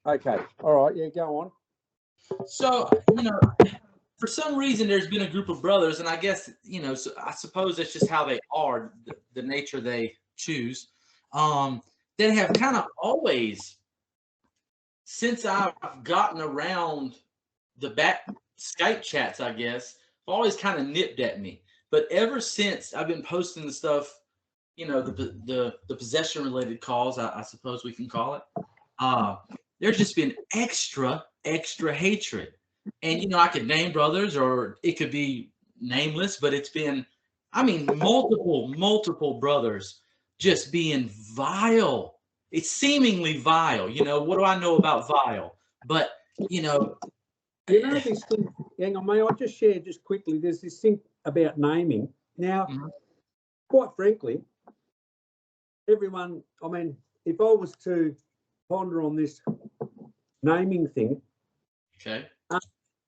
Okay. All right. Yeah, go on. So, for some reason, there's been a group of brothers, and I guess, so I suppose that's just how they are, the nature they choose, that have kind of always, since I've gotten around the back Skype chats, I guess, always kind of nipped at me. But ever since I've been posting the stuff, the possession related calls, I suppose we can call it. There's just been extra hatred, and I could name brothers, or it could be nameless, but it's been, I mean, multiple brothers just being vile. It's seemingly vile. What do I know about vile? But this thing. Hang on, may I just share just quickly? There's this thing about naming. Now, quite frankly, everyone. I mean, if I was to ponder on this naming thing, okay,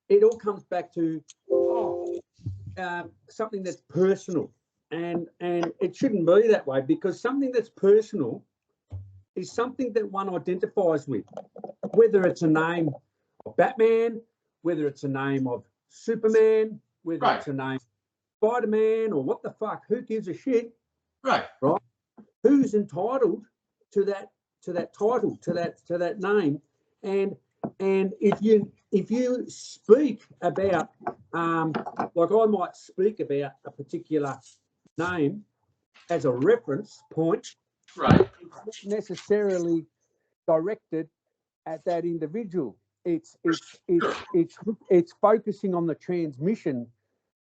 it all comes back to something that's personal, and it shouldn't be that way, because something that's personal is something that one identifies with, whether it's a name of Batman, whether it's a name of Superman, whether it's a name of Spider-Man, or what the fuck, who gives a shit? Right. Who's entitled to that title, to that name? And if you speak about, like I might speak about a particular name as a reference point, right? It's not necessarily directed at that individual. It's focusing on the transmission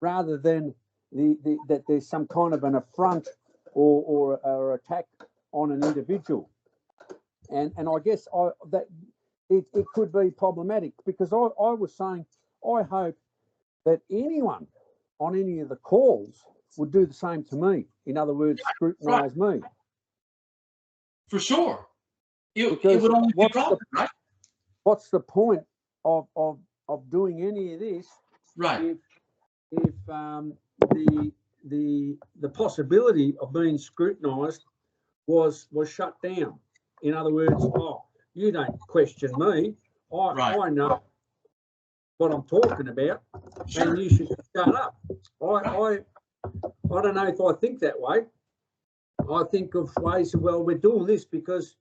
rather than that there's some kind of an affront or attack on an individual. And I guess that it could be problematic, because I was saying I hope that anyone on any of the calls would do the same to me. In other words, scrutinise me. For sure. It would only be proper, right? What's the point of doing any of this, right? If the possibility of being scrutinised was shut down. In other words, you don't question me. I know what I'm talking about, and you should shut up. I don't know if I think that way. I think of ways of, well, we're doing this because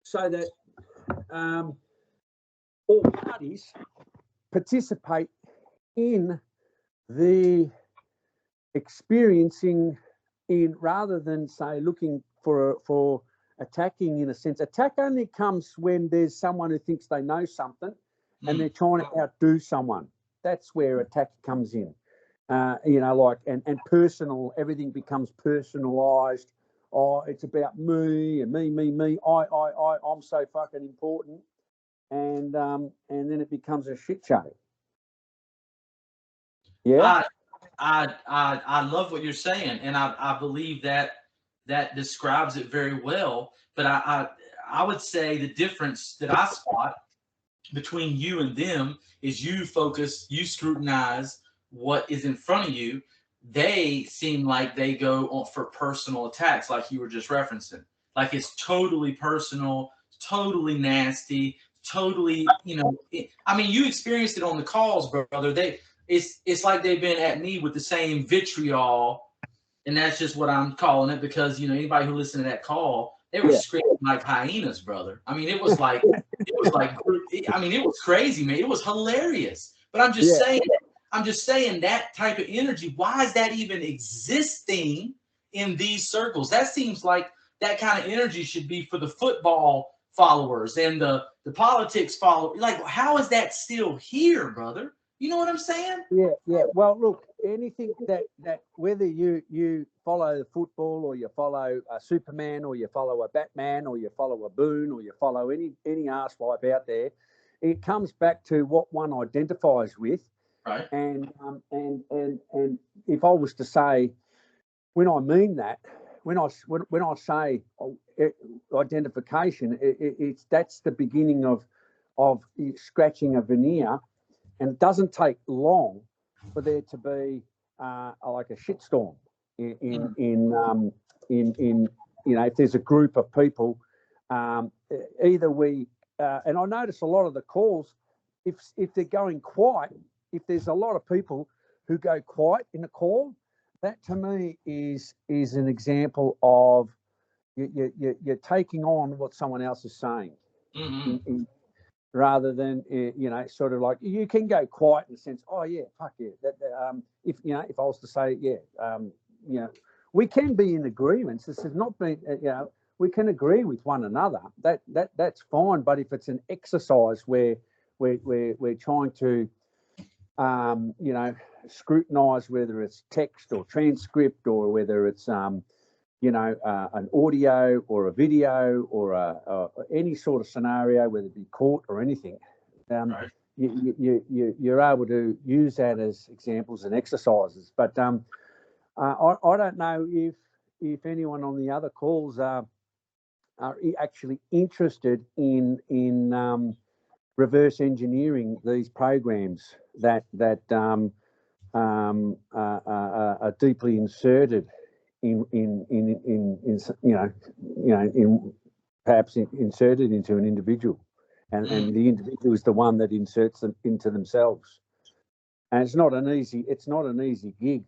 so that all parties participate in the experiencing in, rather than say looking for attacking. In a sense, attack only comes when there's someone who thinks they know something and they're trying to outdo someone. That's where attack comes in. And personal, everything becomes personalized. Oh, it's about me and me. I'm so fucking important, and then it becomes a shit show. Yeah. I love what you're saying, and I believe that describes it very well. But I would say the difference that I spot between you and them is you scrutinize what is in front of you. They seem like they go on for personal attacks, like you were just referencing. Like it's totally personal, totally nasty, totally, I mean, you experienced it on the calls, brother. It's like they've been at me with the same vitriol, and that's just what I'm calling it, because anybody who listened to that call, they were screaming like hyenas, brother. I mean, it was like I mean, it was crazy, man. It was hilarious. But I'm just saying that type of energy, why is that even existing in these circles? That seems like that kind of energy should be for the football followers and the politics followers. Like, how is that still here, brother? You know what I'm saying? Yeah. Well, look, anything that whether you follow the football, or you follow a Superman, or you follow a Batman, or you follow a Boon, or you follow any arsewipe out there, it comes back to what one identifies with. Right. And if I was to say, when I mean that, when I say identification, that's the beginning of scratching a veneer. And it doesn't take long for there to be like a shitstorm in if there's a group of people, either we and I notice a lot of the calls, if they're going quiet, if there's a lot of people who go quiet in a call, that to me is an example of you're taking on what someone else is saying, rather than sort of like, you can go quiet in the sense, oh yeah, fuck yeah, if I was to say we can be in agreements. This has not been we can agree with one another. That's fine. But if it's an exercise where we're trying to scrutinize whether it's text or transcript, or whether it's an audio or a video or any sort of scenario, whether it be court or anything, right. You're able to use that as examples and exercises. But I don't know if anyone on the other calls are actually interested in reverse engineering these programs that are deeply inserted perhaps inserted into an individual, and the individual is the one that inserts them into themselves. And it's not an easy gig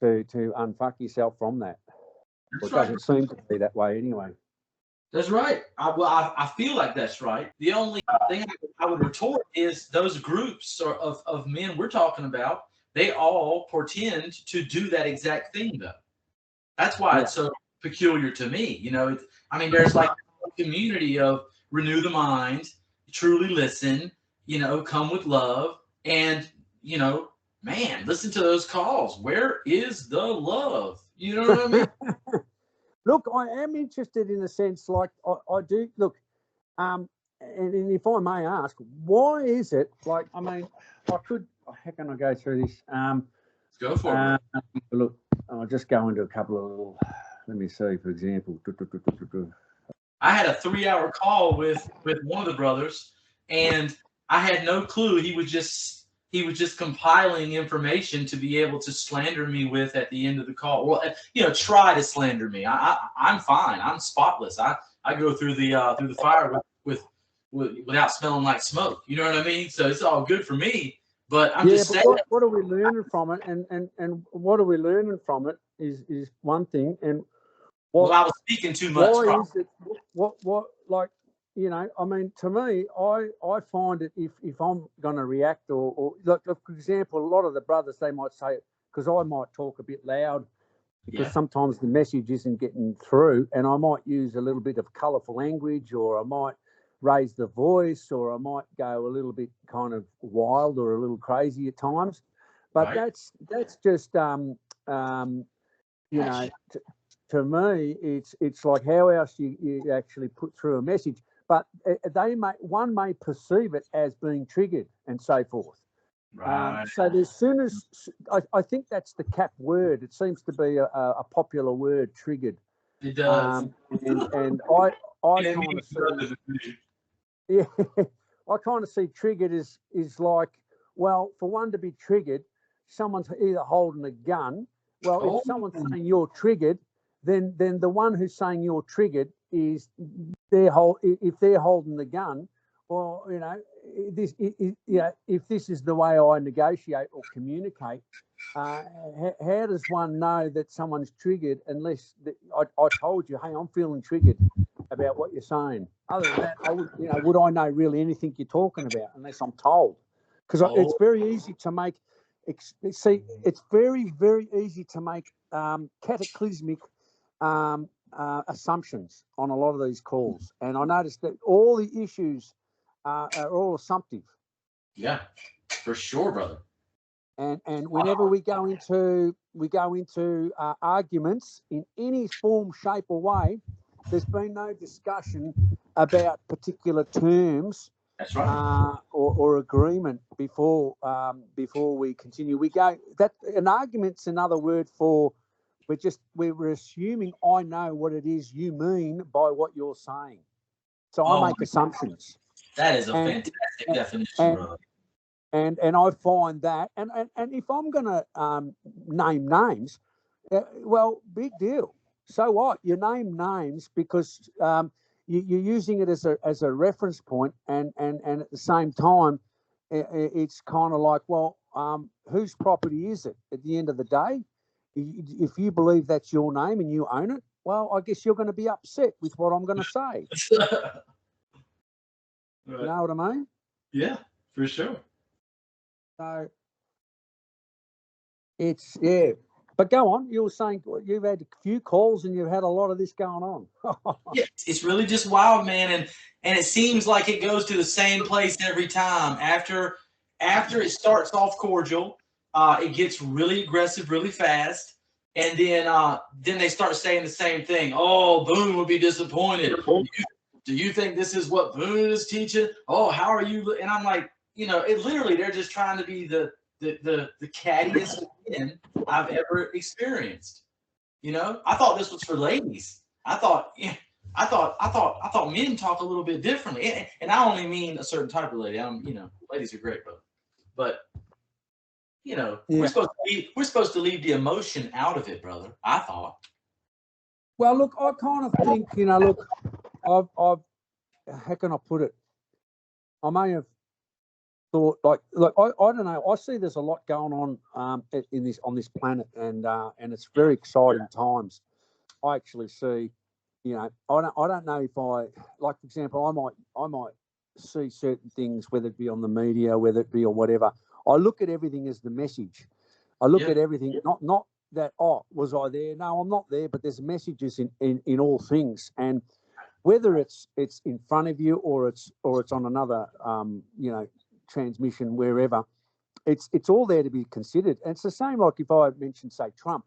to unfuck yourself from that. It doesn't seem to be that way anyway. That's right. I feel like that's right. The only thing I would retort is those groups of men we're talking about, they all portend to do that exact thing, though. That's why it's so peculiar to me. There's like a community of renew the mind, truly listen, come with love, and, man, listen to those calls. Where is the love? You know what I mean? Look, I am interested in the sense, like I do. Look, and if I may ask, why is it like? I mean, how can I go through this? Let's go for it. Look, I'll just go into a couple of little. Let me see, for example. I had a 3-hour call with one of the brothers, and I had no clue he was just compiling information to be able to slander me with at the end of the call. Well, try to slander me. I'm fine. I'm spotless. I go through the fire without smelling like smoke. You know what I mean? So it's all good for me. But I'm just saying. What are we learning from it? And what are we learning from it is one thing. And I was speaking too much. Why is it? I mean, to me, I find it if I'm going to react or look, for example, a lot of the brothers, they might say, because I might talk a bit loud because sometimes the message isn't getting through, and I might use a little bit of colourful language, or I might raise the voice, or I might go a little bit kind of wild or a little crazy at times. But that's just to me, it's like how else you actually put through a message. But one may perceive it as being triggered and so forth. Right. So as soon as I think that's the CAP word, it seems to be a popular word, triggered. It does. And I kind of see, I kind of see triggered is like, well, for one to be triggered, someone's either holding a gun. Well, if someone's saying you're triggered, then the one who's saying you're triggered is if they're holding the gun. Well, if this is the way I negotiate or communicate, how does one know that someone's triggered unless I told you, hey, I'm feeling triggered about what you're saying? Other than that, would I know really anything you're talking about unless I'm told? Because it's very easy to make. See, it's very, very easy to make cataclysmic assumptions on a lot of these calls, and I noticed that all the issues are all assumptive. Yeah, for sure, brother. And whenever we go into arguments in any form, shape, or way, there's been no discussion about particular terms. That's right. Or agreement before we continue. We go that an argument's another word for we're assuming I know what it is you mean by what you're saying. So I make assumptions. That is a fantastic definition, brother. And I find that, and if I'm going to name names, well, big deal. So what? You name names because you're using it as a reference point, and at the same time, it's kind of like, well, whose property is it at the end of the day? If you believe that's your name and you own it, well, I guess you're going to be upset with what I'm going to say. Right. You know what I mean? Yeah, for sure. So it's, yeah. But go on. You were saying you've had a few calls and you've had a lot of this going on. Yeah, it's really just wild, man, and it seems like it goes to the same place every time. After it starts off cordial, it gets really aggressive really fast, and then they start saying the same thing. Oh, Boone will be disappointed. Do you think this is what Boone is teaching? Oh, how are you? And I'm like, it literally, they're just trying to be the cattiest men I've ever experienced. I thought this was for ladies. I thought men talk a little bit differently, and I only mean a certain type of lady. Ladies are great, brother, but Yeah. we're supposed to leave the emotion out of it, brother. I thought. Well, look, I kind of think, look, I've how can I put it? I may have thought I don't know. I see there's a lot going on on this planet, and it's very exciting times. I actually see, I don't know if like, for example, I might see certain things, whether it be on the media, whether it be or whatever. I look at everything as the message. I look at everything not that, oh, was I there? No, I'm not there, but there's messages in all things, and whether it's in front of you or it's on another transmission wherever, it's all there to be considered. And it's the same like if I mentioned, say, Trump.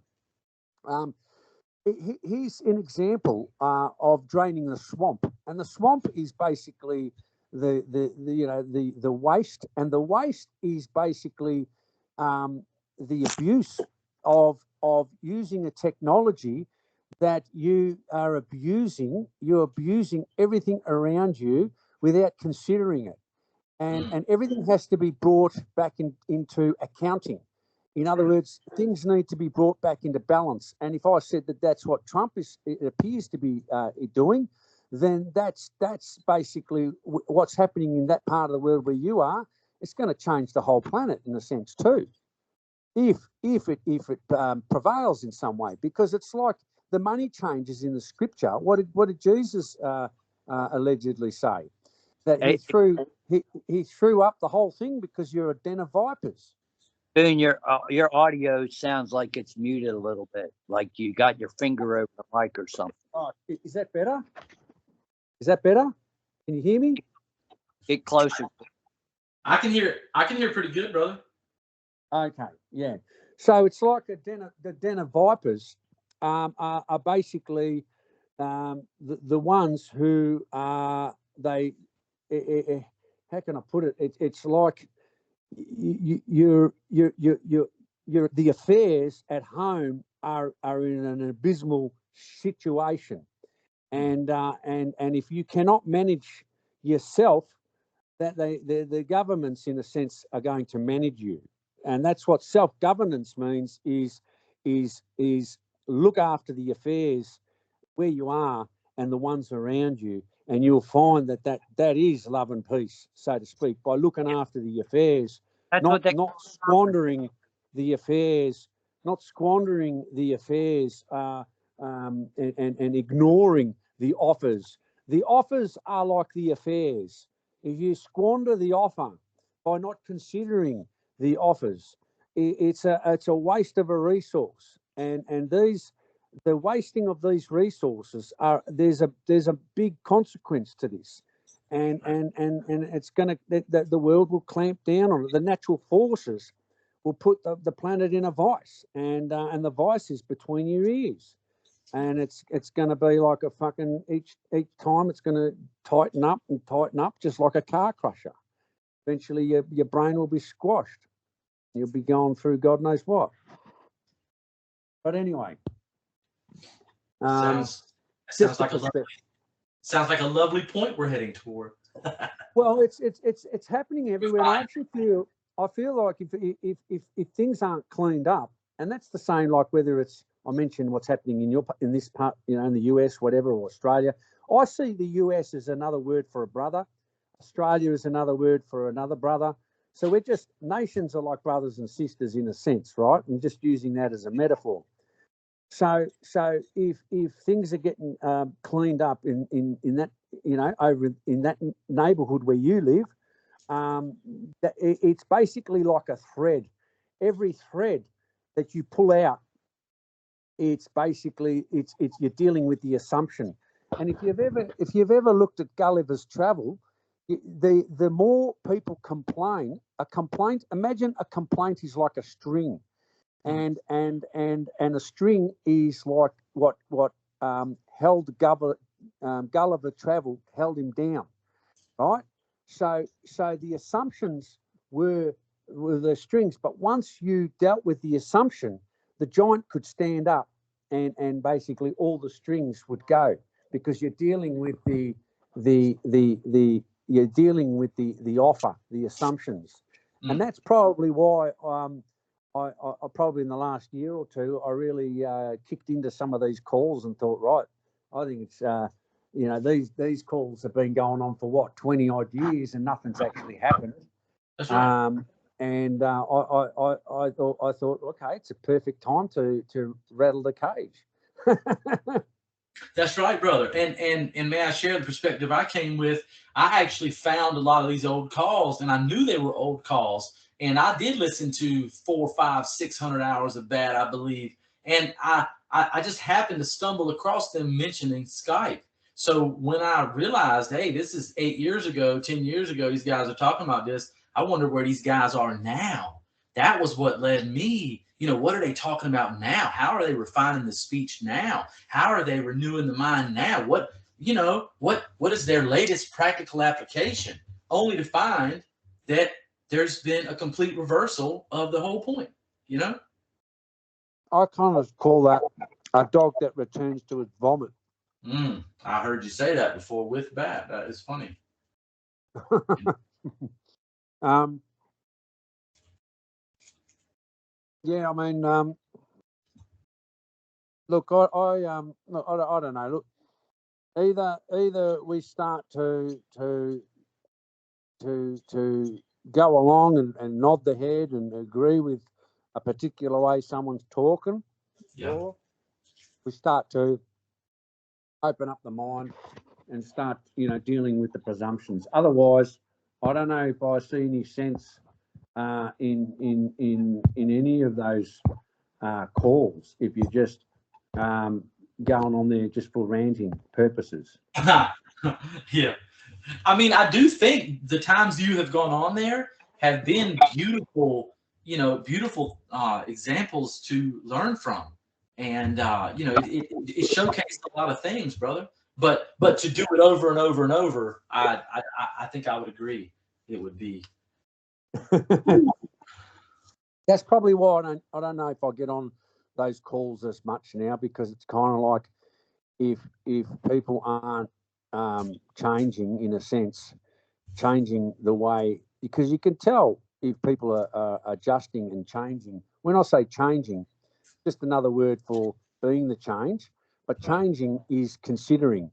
He's an example of draining the swamp, and the swamp is basically the waste, and the waste is basically the abuse of using a technology that you are abusing. You're abusing everything around you without considering it, and everything has to be brought back into accounting. In other words, things need to be brought back into balance. And if I said that that's what Trump it appears to be doing, then that's basically what's happening in that part of the world where you are. It's going to change the whole planet in a sense too, if it prevails in some way, because it's like the money changes in the scripture. What did Jesus allegedly say? That he threw up the whole thing because you're a den of vipers. Boone, your audio sounds like it's muted a little bit, like you got your finger over the mic or something. Oh, is that better? Is that better? Can you hear me? Get closer. I can hear pretty good, brother. Okay, yeah. So it's like the den of vipers are basically the ones who how can I put it? It's like your the affairs at home are in an abysmal situation, and if you cannot manage yourself, that the governments in a sense are going to manage you, and that's what self-governance means. Is look after the affairs where you are and the ones around you, and you'll find that is love and peace, so to speak, by looking after the affairs, not squandering the affairs, and ignoring the offers. The offers are like the affairs. If you squander the offer by not considering the offers, it's a waste of a resource, and the wasting of these resources there's a big consequence to this, and it's going to the world will clamp down on it. The natural forces will put the planet in a vice, and the vice is between your ears, and it's going to be like a fucking each time it's going to tighten up, just like a car crusher. Eventually your brain will be squashed. You'll be going through God knows what. But anyway, Sounds like a lovely point we're heading toward. Well, it's happening everywhere. I actually feel like if things aren't cleaned up, and that's the same like whether it's, I mentioned what's happening in this part, in the US, whatever, or Australia. I see the US as another word for a brother. Australia is another word for another brother. So we're just, nations are like brothers and sisters in a sense, right? And just using that as a metaphor. So if things are getting cleaned up in that, you know, over in that neighbourhood where you live, it's basically like a thread. Every thread that you pull out, it's basically it's you're dealing with the assumption. And if you've ever looked at Gulliver's Travel, the more people complain, imagine a complaint is like a string, and a string is like what held Gulliver Travel held him down, right? So the assumptions were the strings, but once you dealt with the assumption, the giant could stand up, and basically all the strings would go, because you're dealing with the offer, the assumptions. And that's probably why I probably in the last year or two I really kicked into some of these calls and thought, right, I think it's you know, these calls have been going on for what, 20 odd years, and nothing's actually happened. That's right. And I thought, okay, it's a perfect time to rattle the cage. That's right, brother. And may I share the perspective I came with? I actually found a lot of these old calls, and I knew they were old calls. And I did listen to 400, 500, 600 hours of that, I believe. And I just happened to stumble across them mentioning Skype. So when I realized, hey, this is 8 years ago, 10 years ago, these guys are talking about this, I wonder where these guys are now. That was what led me, you know, what are they talking about now? How are they refining the speech now? How are they renewing the mind now? What, you know, what is their latest practical application? Only to find that there's been a complete reversal of the whole point, you know? I kind of call that a dog that returns to its vomit. I heard you say that before with Bat. That is funny. Yeah, I mean, look, I don't know. Look, either we start to go along and nod the head and agree with a particular way someone's talking, or we start to open up the mind and start, you know, dealing with the presumptions. Otherwise, I don't know if I see any sense in any of those calls if you're just going on there just for ranting purposes. Yeah. I mean, I do think the times you have gone on there have been beautiful, you know, beautiful examples to learn from. And, you know, it showcased a lot of things, brother. But to do it over and over and over, I think I would agree it would be. That's probably why I don't know if I get on those calls as much now, because it's kind of like if people aren't changing, in a sense, changing the way, because you can tell if people are adjusting and changing. When I say changing, just another word for being the change, but changing is considering.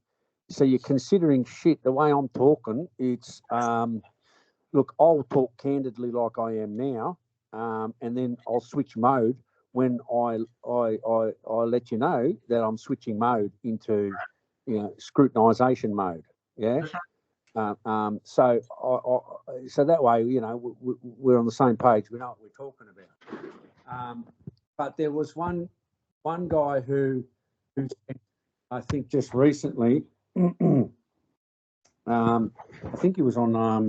So you're considering shit. The way I'm talking, it's look, I'll talk candidly like I am now, and then I'll switch mode when I let you know that I'm switching mode into, you know, scrutinisation mode. Yeah. So so that way, you know, we're on the same page. We know what we're talking about. But there was one guy who I think just recently, I think he was on our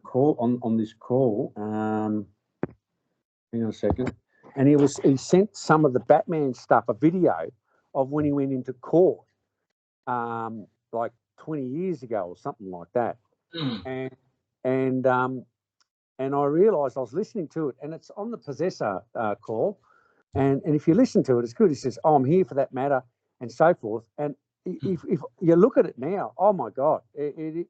call on this call. Hang on a second, and he sent some of the Batman stuff, a video of when he went into court, like 20 years ago or something like that. And I realised I was listening to it, and it's on the Possessor call, and if you listen to it, it's good. He says, "Oh, I'm here for that matter," and so forth. And if you look at it now, oh my God, it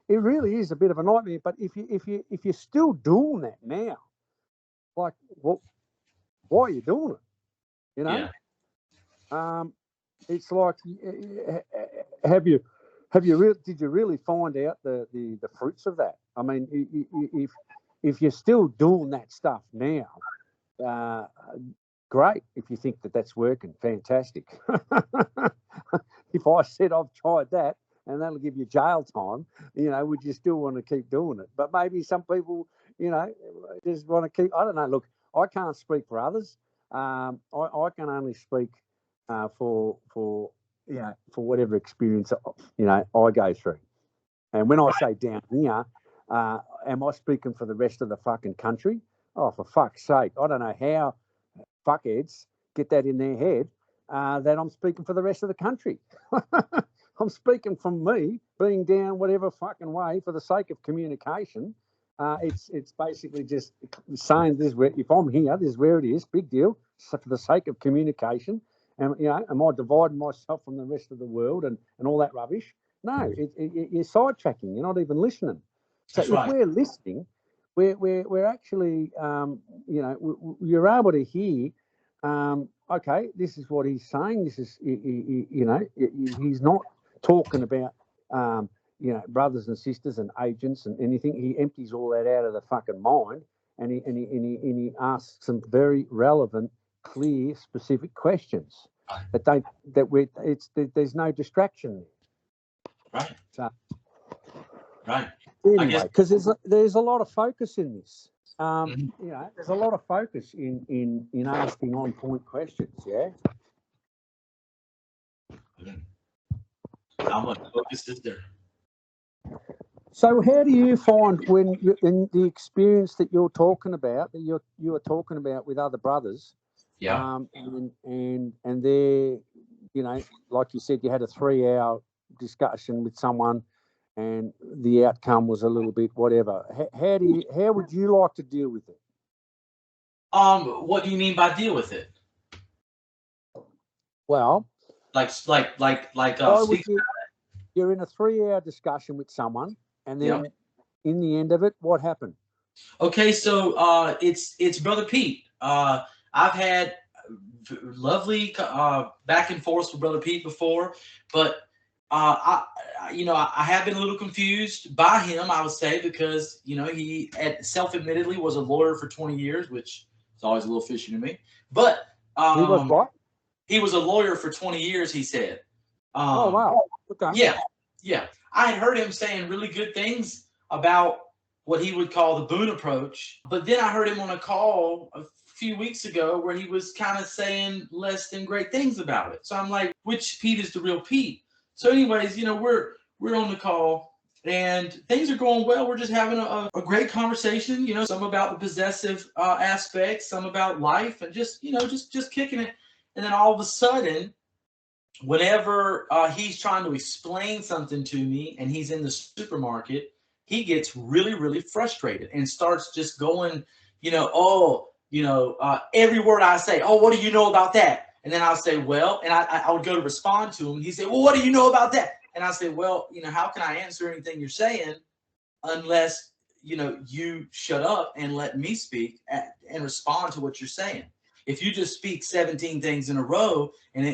really is a bit of a nightmare. But if you're still doing that now, like, what? Why are you doing it? You know? Yeah. it's like, did you really find out the fruits of that? I mean, if you're still doing that stuff now, great. If you think that that's working, fantastic. If I said I've tried that and that'll give you jail time, would you still want to keep doing it? But maybe some people, just want to keep. I don't know. Look, I can't speak for others. I can only speak for whatever experience I go through. And when I say down here, am I speaking for the rest of the fucking country? Oh, for fuck's sake! I don't know how fuckheads get that in their head that I'm speaking for the rest of the country. I'm speaking from me being down whatever fucking way for the sake of communication. It's basically just saying this. If I'm here, this is where it is. Big deal. So for the sake of communication, and am I dividing myself from the rest of the world and all that rubbish? No, you're sidetracking. You're not even listening. So That's if right. we're listening, we're actually you're able to hear. Okay, this is what he's saying. This is he's not talking about brothers and sisters and agents and anything. He empties all that out of the fucking mind, and he asks some very relevant, clear, specific questions there's no distraction there. Right. So, right. Anyway, because there's a lot of focus in this. Mhm. There's a lot of focus in asking on point questions. Yeah. How much focus is there? So, how do you find when in the experience that you're talking about, that you are talking about with other brothers? Yeah. And they're, like you said, you had a 3-hour discussion with someone, and the outcome was a little bit whatever. How would you like to deal with it? What do you mean by deal with it? Well, you're in a 3-hour discussion with someone, and then in the end of it, what happened? Okay, so it's Brother Pete. I've had lovely back and forth with Brother Pete before, but I have been a little confused by him, I would say, because he self-admittedly was a lawyer for 20 years, which is always a little fishy to me. But He was what? He was a lawyer for 20 years, he said. Oh wow! Okay. Yeah. I had heard him saying really good things about what he would call the Boon approach, but then I heard him on a call a few weeks ago where he was kind of saying less than great things about it. So I'm like, which Pete is the real Pete? So anyways, we're on the call and things are going well. We're just having a great conversation, some about the possessive aspects, some about life, and just kicking it. And then all of a sudden, whenever he's trying to explain something to me and he's in the supermarket, he gets really, really frustrated and starts just going, every word I say, oh, what do you know about that? And then I'll say, well, and I would go to respond to him. He'd say, well, what do you know about that? And I say, well, how can I answer anything you're saying unless, you shut up and let me speak and respond to what you're saying. If you just speak 17 things in a row and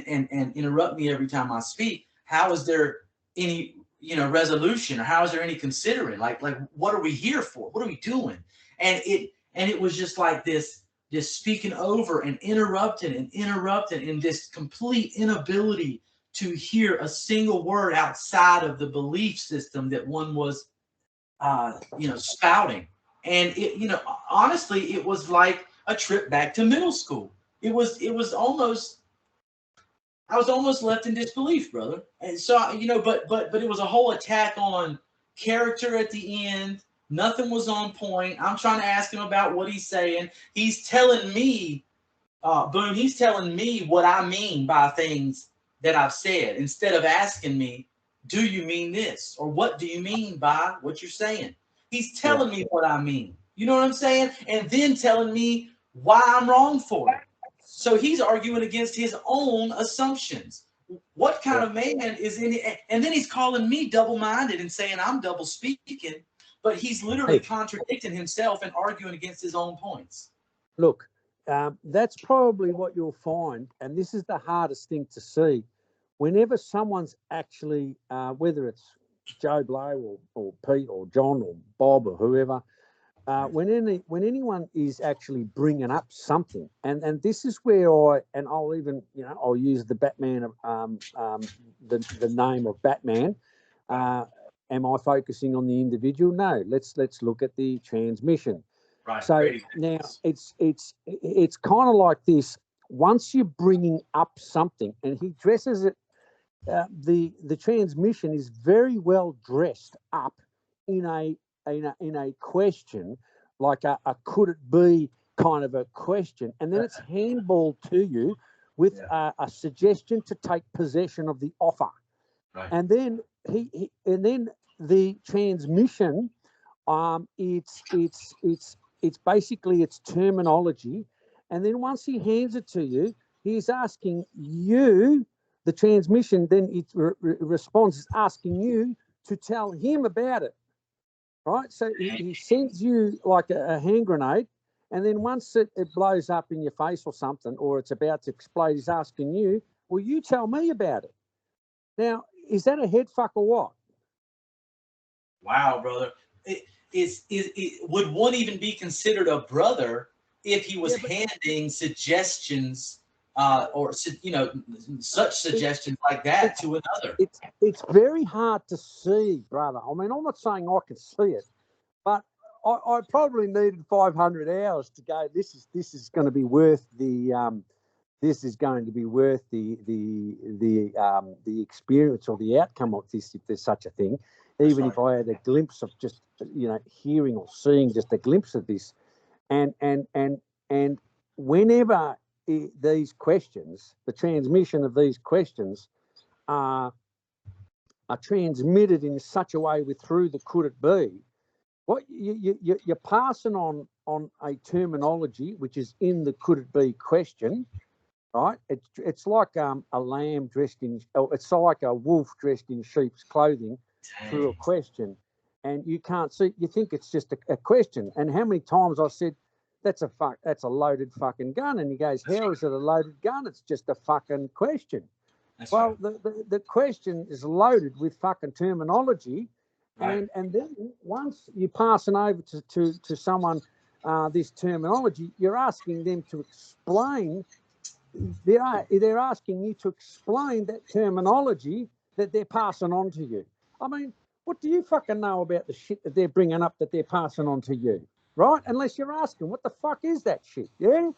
interrupt me every time I speak, how is there any resolution, or how is there any considering? Like what are we here for? What are we doing? And it was just like this speaking over and interrupting and this complete inability to hear a single word outside of the belief system that one was spouting. And honestly, it was like a trip back to middle school. It was almost, I was almost left in disbelief, brother. And so, but it was a whole attack on character at the end. Nothing was on point. I'm trying to ask him about what he's saying. He's telling me, Boone, he's telling me what I mean by things that I've said, instead of asking me, do you mean this? Or what do you mean by what you're saying? He's telling me what I mean. You know what I'm saying? And then telling me why I'm wrong for it. So he's arguing against his own assumptions. What kind of man is in it? And then he's calling me double-minded and saying I'm double speaking, but he's literally contradicting himself and arguing against his own points. Look, that's probably what you'll find, and this is the hardest thing to see whenever someone's actually, whether it's Joe Blow or Pete or John or Bob or whoever, when anyone is actually bringing up something, and this is where I'll even, I'll use the Batman, the name of Batman. Am I focusing on the individual? No. Let's look at the transmission. Right. So now it's kind of like this. Once you're bringing up something, and he dresses it, the transmission is very well dressed up in a question, like a could it be kind of a question, and then it's handballed to you with a suggestion to take possession of the offer. Right. And then the transmission, it's basically its terminology, and then once he hands it to you, he's asking you, the transmission, then it responds, is asking you to tell him about it, right? So he sends you like a hand grenade, and then once it blows up in your face or something, or it's about to explode, he's asking you, well, you tell me about it. Now, is that a head fuck or what? Wow, brother. Would one even be considered a brother if he was handing suggestions or such suggestions like that to another? It's very hard to see, brother. I mean, I'm not saying I can see it, but I probably needed 500 hours to go. This is going to be worth the this is going to be worth the experience or the outcome of this, if there's such a thing. Even if I had a glimpse of just hearing or seeing just a glimpse of this, and whenever these questions, the transmission of these questions are transmitted in such a way through the could it be, what you're passing on a terminology which is in the could it be question, right? It's like a lamb dressed in, it's like a wolf dressed in sheep's clothing through a question, and you can't see. You think it's just a question. And how many times I said, that's a loaded fucking gun, and he goes, how is it a loaded gun? It's just a fucking question. Well, the question is loaded with fucking terminology, and then once you're passing over to someone this terminology, you're asking them to explain. They're asking you to explain that terminology that they're passing on to you. I mean, what do you fucking know about the shit that they're bringing up that they're passing on to you, right? Unless you're asking, what the fuck is that shit? Yeah.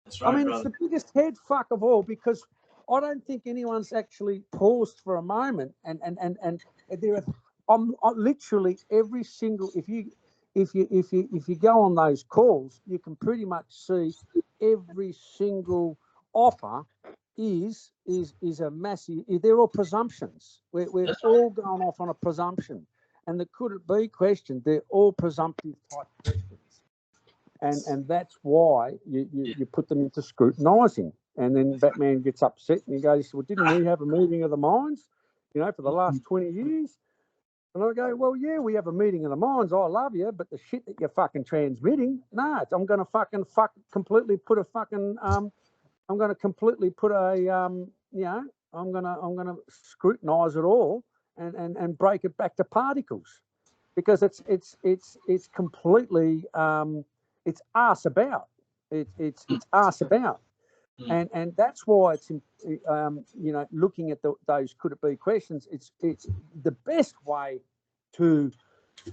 That's right, I mean, brother. it's the biggest head fuck of all, because I don't think anyone's actually paused for a moment and there are literally every single, if you go on those calls, you can pretty much see every single offer is a massive. They're all presumptions. We're all going off on a presumption, and the could it be question, they're all presumptive type questions, and that's why you put them into scrutinising. And then Batman gets upset and he goes, well, didn't we have a meeting of the minds, for the last 20 years? And I go, well, yeah, we have a meeting of the minds. I love you, but the shit that you're fucking transmitting, I'm going to completely put a fucking, I'm going to completely put a, I'm going to scrutinise it all and break it back to particles, because it's completely, it's arse about. It's arse about. And that's why it's looking at those could it be questions. It's the best way to,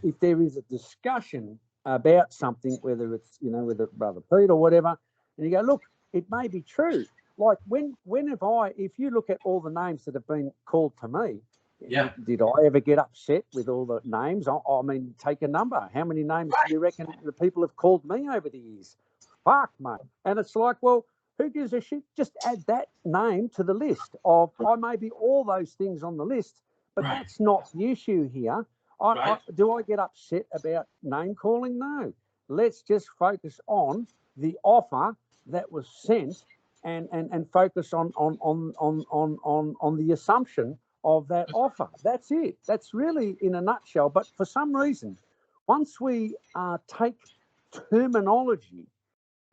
if there is a discussion about something, whether it's with Brother Pete or whatever, and you go, look, it may be true. Like if you look at all the names that have been called to me, did I ever get upset with all the names? I mean, take a number. How many names do you reckon the people have called me over the years? Fuck, mate. And it's like, well, who gives a shit? Just add that name to the list of, I may be all those things on the list, but that's not the issue here. Do I get upset about name calling? No. Let's just focus on the offer that was sent and focus on the assumption of that offer. That's it. That's really in a nutshell. But for some reason, once we take terminology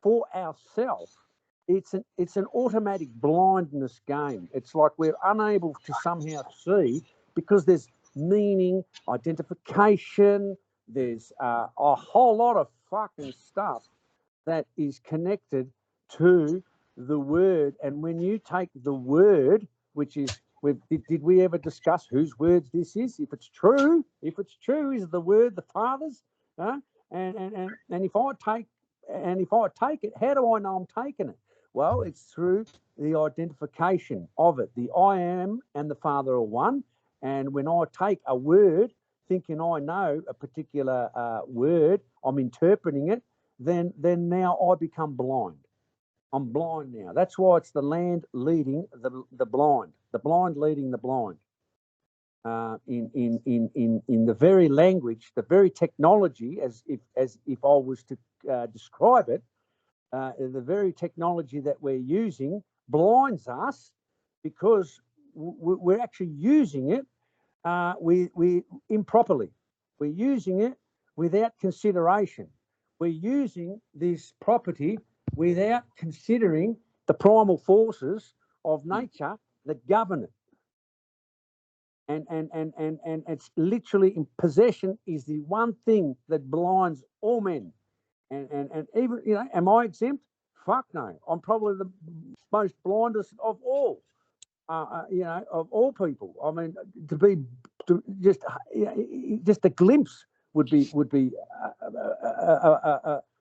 for ourselves, it's an automatic blindness game. It's like we're unable to somehow see because there's meaning, identification, there's a whole lot of fucking stuff that is connected to the word. And when you take the word, which is, did we ever discuss whose words this is? If it's true, is the word the Father's? And if I take it, how do I know I'm taking it? Well, it's through the identification of it. The I am and the Father are one. And when I take a word, thinking I know a particular word, I'm interpreting it, then now I become blind. I'm blind now. That's why it's the land leading the blind leading the blind. In the very language, the very technology, as if I was to describe it, the very technology that we're using blinds us because we're actually using it we improperly. We're using it without consideration. We're using this property without considering the primal forces of nature that govern it. And it's literally in possession is the one thing that blinds all men. And even, am I exempt? Fuck no. I'm probably the most blindest of all, of all people. I mean, just a glimpse would be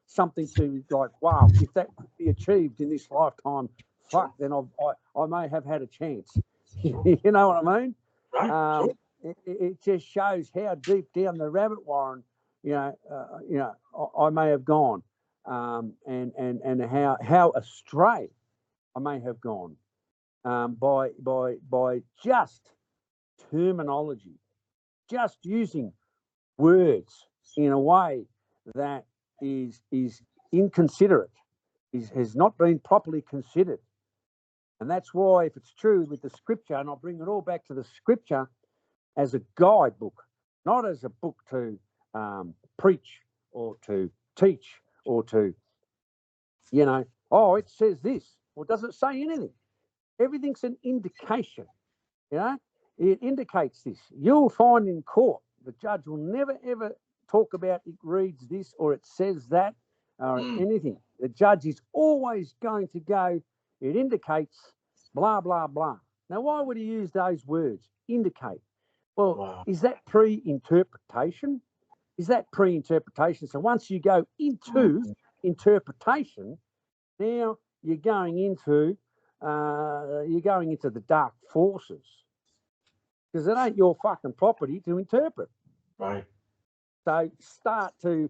something to like, wow, if that could be achieved in this lifetime, fuck, then I may have had a chance. You know what I mean? Right. It just shows how deep down the rabbit warren, I may have gone, and how astray I may have gone by just terminology, just using words in a way that is inconsiderate, has not been properly considered. And that's why, if it's true with the scripture, and I'll bring it all back to the scripture as a guidebook, not as a book to preach or to teach or to, it says this, or does it say anything? Everything's an indication, It indicates this. You'll find in court, the judge will never, ever talk about it reads this or it says that or anything. The judge is always going to go, it indicates blah, blah, blah. Now, why would he use those words? Indicate. Well, wow. Is that pre-interpretation? Is that pre-interpretation? So once you go into interpretation, now you're going into the dark forces, because it ain't your fucking property to interpret. Right. So start to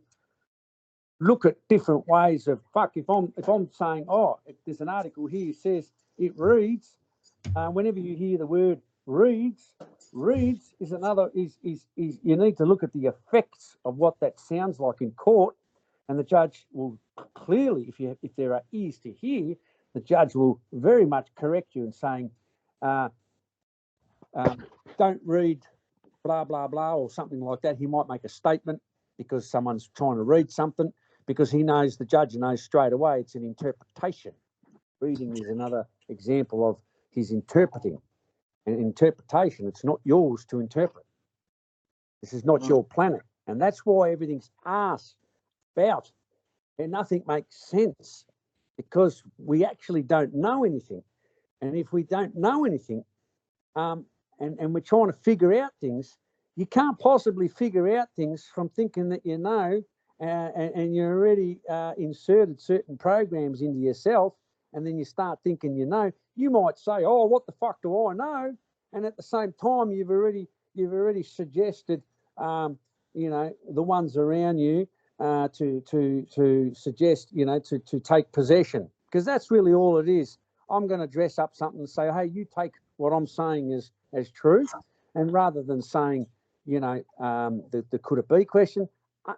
look at different ways of if I'm saying, there's an article here says it reads. Whenever you hear the word reads is another is you need to look at the effects of what that sounds like in court, and the judge will clearly, if there are ears to hear, the judge will very much correct you in saying, don't read blah, blah, blah, or something like that. He might make a statement because someone's trying to read something, because he knows, the judge knows straight away it's an interpretation. Reading is another example of his interpreting. And interpretation, it's not yours to interpret. This is not your planet. And that's why everything's asked about, and nothing makes sense, because we actually don't know anything. And if we don't know anything, and we're trying to figure out things, you can't possibly figure out things from thinking that you know, and you're already inserted certain programs into yourself, and then you start thinking you know. You might say, "Oh, what the fuck do I know?" And at the same time, you've already suggested, the ones around you to suggest, to take possession, because that's really all it is. I'm going to dress up something and say, "Hey, you take what I'm saying as truth," and rather than saying, the could it be question,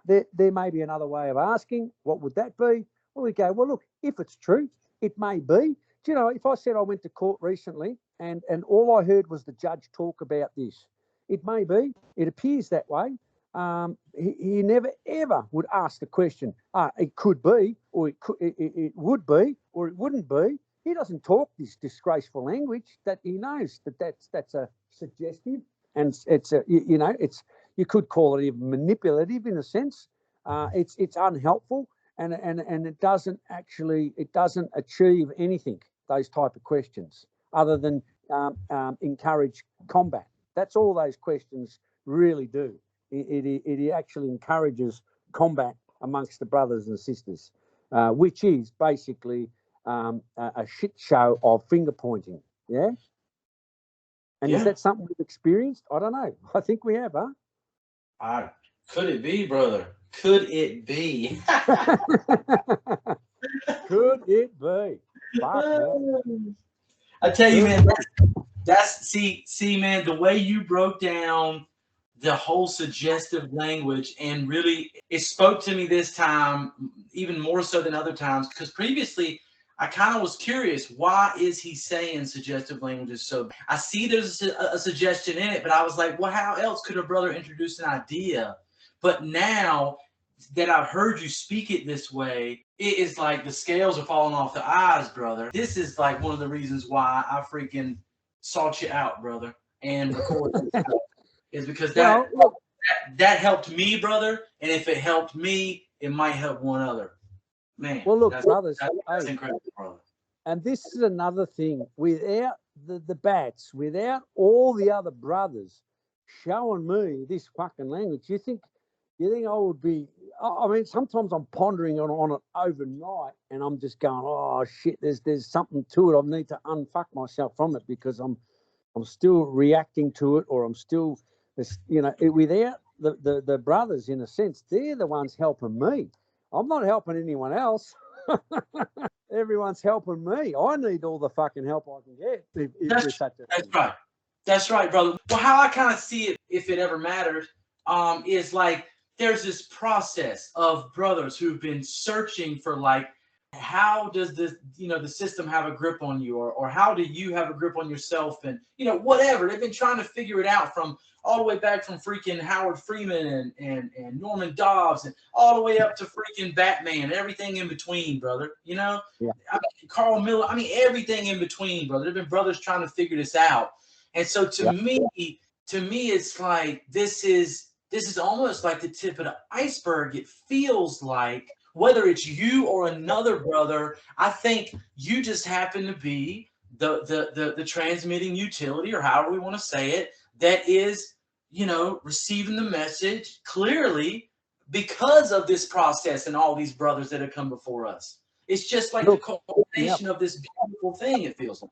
there may be another way of asking. What would that be? Well, we go, well, look, if it's true, it may be. Do you know, if I said I went to court recently and all I heard was the judge talk about this, it may be, it appears that way, he never ever would ask the question, it could be, or it would be, or it wouldn't be. He doesn't talk this disgraceful language that he knows that's a suggestive, and it's a, it's, you could call it even manipulative in a sense. It's unhelpful, and it doesn't achieve anything, those type of questions, other than encourage combat. That's all those questions really do. It actually encourages combat amongst the brothers and sisters, which is basically a shit show of finger pointing. Yeah. And is that something we've experienced? I don't know. I think we have, huh? Could it be, brother? Could it be? Could it be? Fuck, man. I tell you, man, that's man, the way you broke down the whole suggestive language, and really it spoke to me this time even more so than other times, because previously I kind of was curious, why is he saying suggestive language is so bad? I see there's a suggestion in it, but I was like, well, how else could a brother introduce an idea? But now that I've heard you speak it this way, it is like the scales are falling off the eyes, brother. This is like one of the reasons why I freaking sought you out, brother, and recorded this stuff, is because that helped me, brother. And if it helped me, it might help one other. Man, well, look, brothers, that's incredible, brother. And this is another thing. Without the bats, without all the other brothers showing me this fucking language, you think I would be? I mean, sometimes I'm pondering on it overnight, and I'm just going, oh shit, there's something to it. I need to unfuck myself from it, because I'm still reacting to it, or I'm still, without the brothers, in a sense, they're the ones helping me. I'm not helping anyone else. Everyone's helping me. I need all the fucking help I can get. That's right. That's right, brother. Well, how I kind of see it, if it ever mattered, is like there's this process of brothers who've been searching for, like, how does the system have a grip on you, or how do you have a grip on yourself, and whatever. They've been trying to figure it out from all the way back from freaking Howard Freeman and Norman Dobbs, and all the way up to freaking Batman, and everything in between, brother. Yeah. I mean, Carl Miller. I mean, everything in between, brother. There've been brothers trying to figure this out, and so to me, it's like this is almost like the tip of the iceberg. It feels like, whether it's you or another brother, I think you just happen to be the transmitting utility, or however we want to say it, that is, receiving the message clearly because of this process and all these brothers that have come before us. It's just like the culmination of this beautiful thing, it feels like.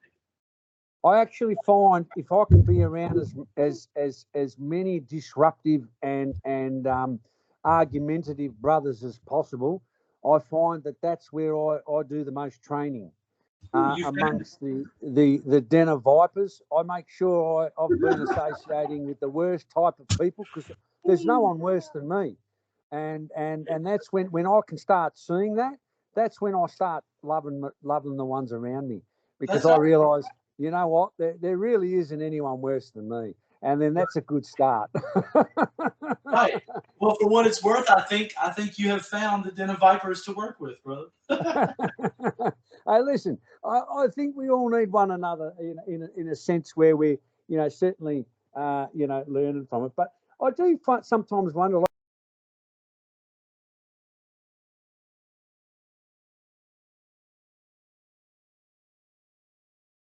I actually find, if I can be around as many disruptive and argumentative brothers as possible, I find that's where I do the most training. Amongst the den of vipers, I make sure I've been associating with the worst type of people, because there's no one worse than me, and that's when I can start seeing that. That's when I start loving the ones around me, because I realise, you know what, there really isn't anyone worse than me, and then that's a good start. Right. Well, for what it's worth, I think you have found the den of vipers to work with, brother. Hey, listen, I think we all need one another in a sense where we're, certainly, learning from it. But I do sometimes wonder,